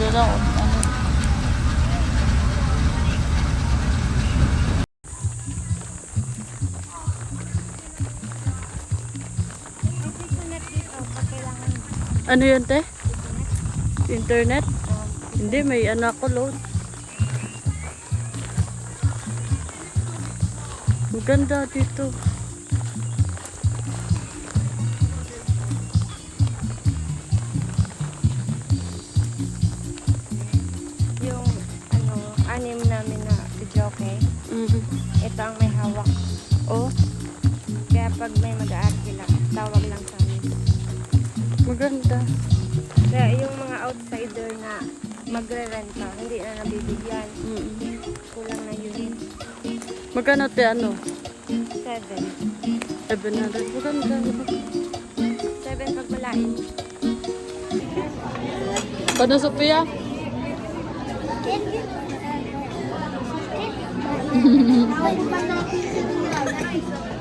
Wala na ako. Ano. Ano yun, te? Internet? Hindi, may anak ko load. Maganda dito. Yung anim namin na video, okay? Ito ang may hawak. Oh, Kaya pag may mag-aarki lang, tawag lang sa amin. maganda. Kaya yung mga outsider na magre-renta, hindi na nabibigyan. Kulang na yun. Magkano, te, ano? 7. 700. Maganda. 7 pag malain. Paano, Sophia? Tawag pa natin.